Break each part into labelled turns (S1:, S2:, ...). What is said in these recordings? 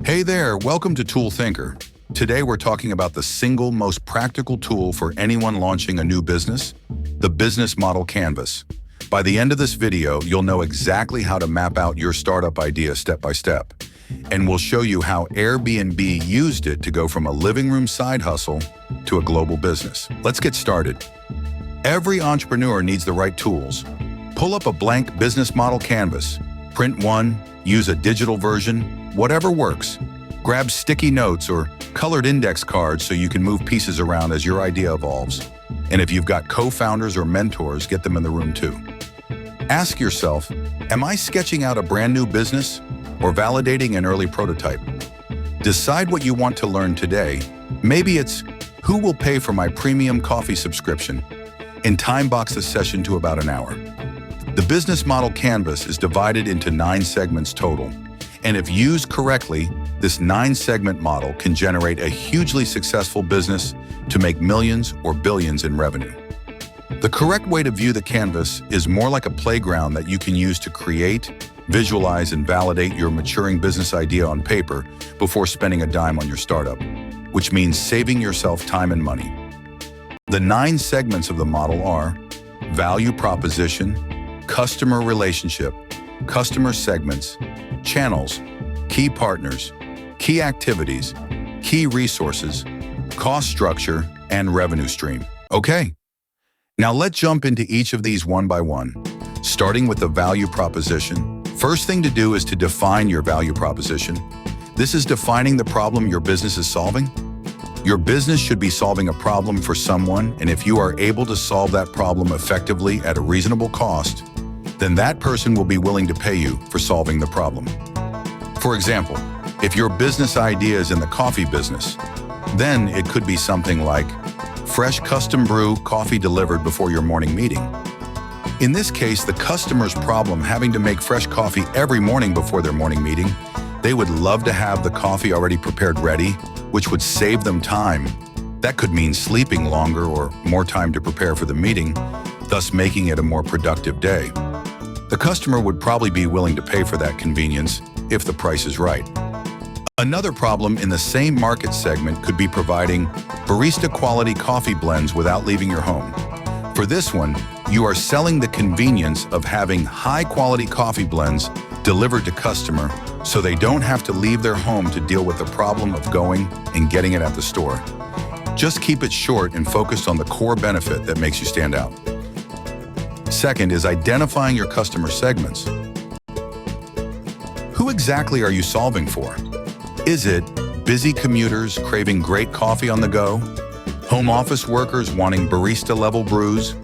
S1: Hey there, welcome to Tool Thinker. Today we're talking about the single most practical tool for anyone launching a new business, the Business Model Canvas. By the end of this video, you'll know exactly how to map out your startup idea step by step. And we'll show you how Airbnb used it to go from a living room side hustle to a global business. Let's get started. Every entrepreneur needs the right tools. Pull up a blank business model canvas, print one, use a digital version, whatever works. Grab sticky notes or colored index cards so you can move pieces around as your idea evolves. And if you've got co-founders or mentors, get them in the room too. Ask yourself, am I sketching out a brand new business or validating an early prototype? Decide what you want to learn today. Maybe it's, who will pay for my premium coffee subscription? And time box the session to about an hour. The business model canvas is divided into 9 segments total. And if used correctly, this 9-segment model can generate a hugely successful business to make millions or billions in revenue. The correct way to view the canvas is more like a playground that you can use to create, visualize, and validate your maturing business idea on paper before spending a dime on your startup, which means saving yourself time and money. The 9 segments of the model are value proposition, customer relationship, customer segments, channels, key partners, key activities, key resources, cost structure, and revenue stream. Okay, now let's jump into each of these one by one. Starting with the value proposition, first thing to do is to define your value proposition. This is defining the problem your business is solving. Your business should be solving a problem for someone, and if you are able to solve that problem effectively at a reasonable cost, then that person will be willing to pay you for solving the problem. For example, if your business idea is in the coffee business, then it could be something like fresh custom brew coffee delivered before your morning meeting. In this case, the customer's problem having to make fresh coffee every morning before their morning meeting, they would love to have the coffee already prepared ready, which would save them time. That could mean sleeping longer or more time to prepare for the meeting, thus making it a more productive day. The customer would probably be willing to pay for that convenience if the price is right. Another problem in the same market segment could be providing barista quality coffee blends without leaving your home. For this one, you are selling the convenience of having high quality coffee blends delivered to customer so they don't have to leave their home to deal with the problem of going and getting it at the store. Just keep it short and focused on the core benefit that makes you stand out. Second is identifying your customer segments. Who exactly are you solving for? Is it busy commuters craving great coffee on the go, home office workers wanting barista-level brews,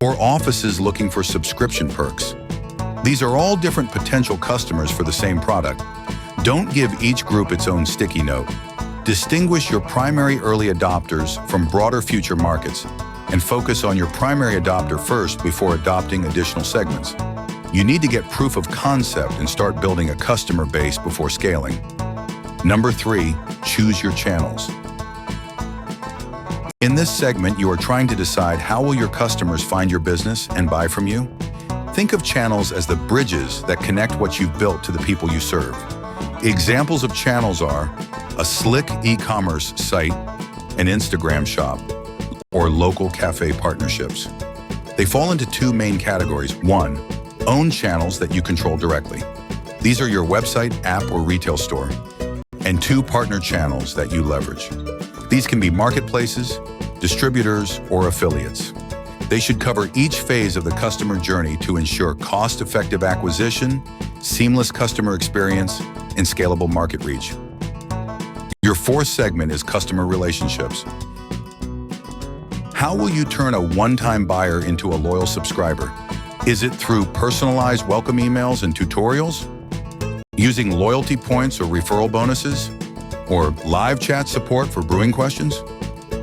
S1: or offices looking for subscription perks? These are all different potential customers for the same product. Don't give each group its own sticky note. Distinguish your primary early adopters from broader future markets, and focus on your primary adopter first before adopting additional segments. You need to get proof of concept and start building a customer base before scaling. Number 3, choose your channels. In this segment, you are trying to decide how will your customers find your business and buy from you. Think of channels as the bridges that connect what you've built to the people you serve. Examples of channels are a slick e-commerce site, an Instagram shop, or local cafe partnerships. They fall into 2 main categories. 1, own channels that you control directly. These are your website, app, or retail store. And 2, partner channels that you leverage. These can be marketplaces, distributors, or affiliates. They should cover each phase of the customer journey to ensure cost-effective acquisition, seamless customer experience, and scalable market reach. Your 4th segment is customer relationships. How will you turn a one-time buyer into a loyal subscriber? Is it through personalized welcome emails and tutorials? Using loyalty points or referral bonuses? Or live chat support for brewing questions?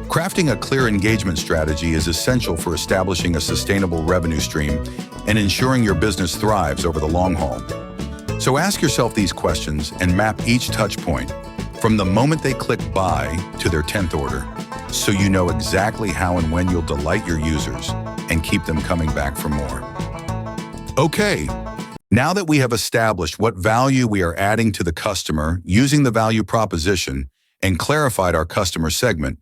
S1: Crafting a clear engagement strategy is essential for establishing a sustainable revenue stream and ensuring your business thrives over the long haul. So ask yourself these questions and map each touch point, from the moment they click buy to their 10th order, so you know exactly how and when you'll delight your users and keep them coming back for more. Okay, Now that we have established what value we are adding to the customer using the value proposition and clarified our customer segment,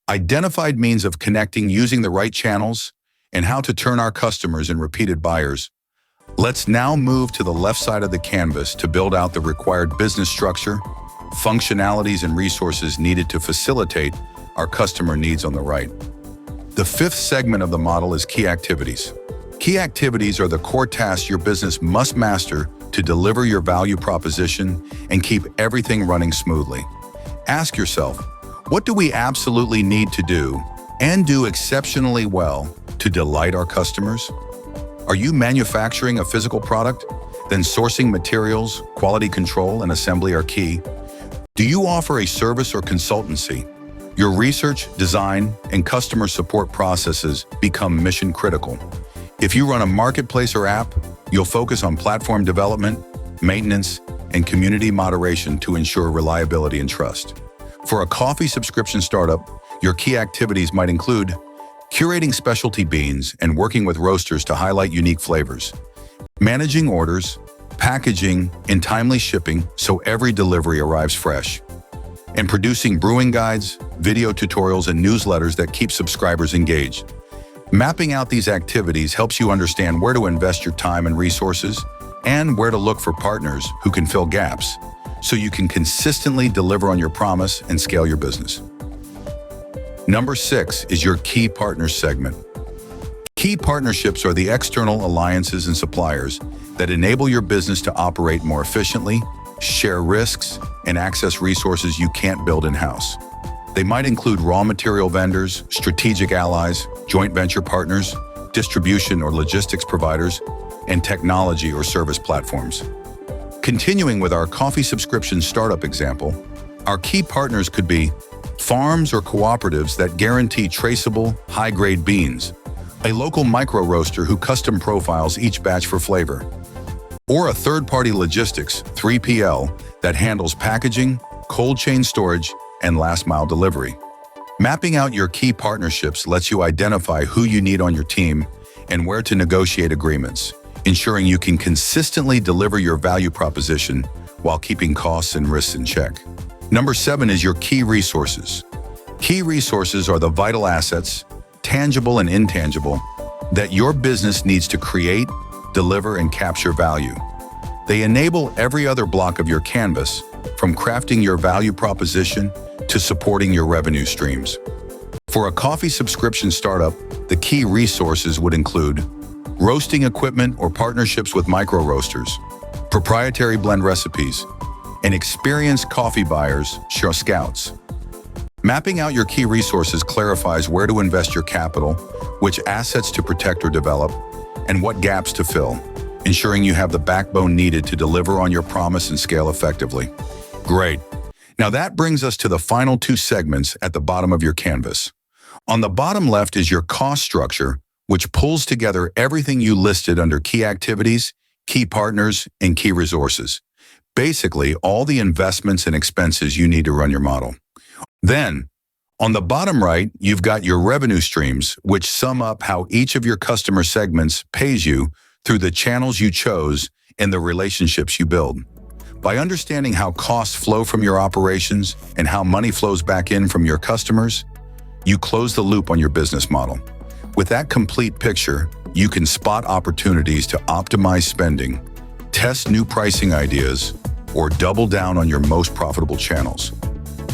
S1: identified means of connecting using the right channels, and how to turn our customers into repeated buyers, let's now move to the left side of the canvas to build out the required business structure, functionalities, and resources needed to facilitate our customer needs on the right. The fifth segment of the model is key activities. Key activities are the core tasks your business must master to deliver your value proposition and keep everything running smoothly. Ask yourself, what do we absolutely need to do and do exceptionally well to delight our customers? Are you manufacturing a physical product? Then sourcing materials, quality control, and assembly are key. Do you offer a service or consultancy? Your research, design, and customer support processes become mission critical. If you run a marketplace or app, you'll focus on platform development, maintenance, and community moderation to ensure reliability and trust. For a coffee subscription startup, your key activities might include curating specialty beans and working with roasters to highlight unique flavors, managing orders, packaging, and timely shipping so every delivery arrives fresh, and producing brewing guides, video tutorials, and newsletters that keep subscribers engaged. Mapping out these activities helps you understand where to invest your time and resources and where to look for partners who can fill gaps so you can consistently deliver on your promise and scale your business. Number 6 is your key partners segment. Key partnerships are the external alliances and suppliers that enable your business to operate more efficiently, share risks, and access resources you can't build in-house. They might include raw material vendors, strategic allies, joint venture partners, distribution or logistics providers, and technology or service platforms. Continuing with our coffee subscription startup example, our key partners could be farms or cooperatives that guarantee traceable, high-grade beans, a local micro-roaster who custom profiles each batch for flavor, or a third-party logistics 3PL that handles packaging, cold chain storage, and last-mile delivery. Mapping out your key partnerships lets you identify who you need on your team and where to negotiate agreements, ensuring you can consistently deliver your value proposition while keeping costs and risks in check. Number 7 is your key resources. Key resources are the vital assets, tangible and intangible, that your business needs to create, deliver, and capture value. They enable every other block of your canvas, from crafting your value proposition to supporting your revenue streams. For a coffee subscription startup, the key resources would include roasting equipment or partnerships with micro-roasters, proprietary blend recipes, and experienced coffee buyers, scouts. Mapping out your key resources clarifies where to invest your capital, which assets to protect or develop, and what gaps to fill, ensuring you have the backbone needed to deliver on your promise and scale effectively. Great. Now that brings us to the final 2 segments at the bottom of your canvas. On the bottom left is your cost structure, which pulls together everything you listed under key activities, key partners, and key resources. Basically, all the investments and expenses you need to run your model. Then, on the bottom right, you've got your revenue streams, which sum up how each of your customer segments pays you through the channels you chose and the relationships you build. By understanding how costs flow from your operations and how money flows back in from your customers, you close the loop on your business model. With that complete picture, you can spot opportunities to optimize spending, test new pricing ideas, or double down on your most profitable channels.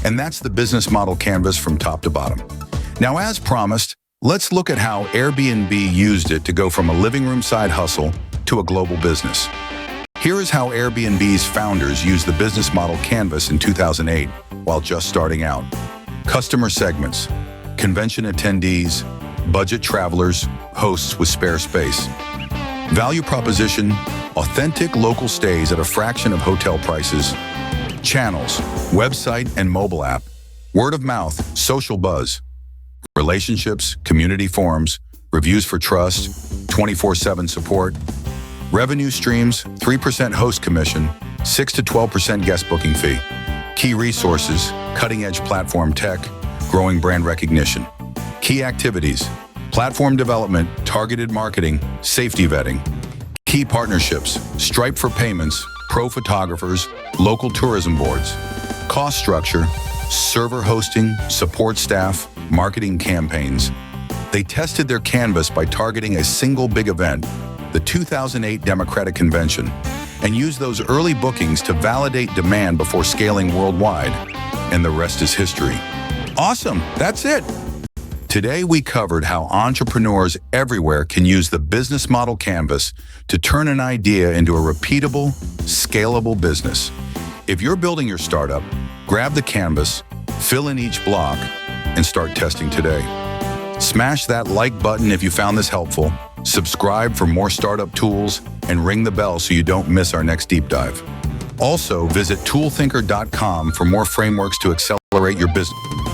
S1: And that's the business model canvas from top to bottom. Now, as promised, let's look at how Airbnb used it to go from a living room side hustle to a global business. Here is how Airbnb's founders used the business model canvas in 2008 while just starting out. Customer segments, convention attendees, budget travelers, hosts with spare space. Value proposition, authentic local stays at a fraction of hotel prices. Channels, website and mobile app. Word of mouth, social buzz. Relationships, community forums, reviews for trust, 24/7 support. Revenue streams, 3% host commission, 6 to 12% guest booking fee. Key resources, cutting-edge platform tech, growing brand recognition. Key activities, platform development, targeted marketing, safety vetting. Key partnerships: Stripe for payments, pro photographers, local tourism boards. Cost structure: server hosting, support staff, marketing campaigns. They tested their canvas by targeting a single big event, the 2008 Democratic Convention, and used those early bookings to validate demand before scaling worldwide. And the rest is history. Awesome, that's it. Today we covered how entrepreneurs everywhere can use the business model canvas to turn an idea into a repeatable, scalable business. If you're building your startup, grab the canvas, fill in each block, and start testing today. Smash that like button if you found this helpful, subscribe for more startup tools, and ring the bell so you don't miss our next deep dive. Also, visit toolthinker.com for more frameworks to accelerate your business.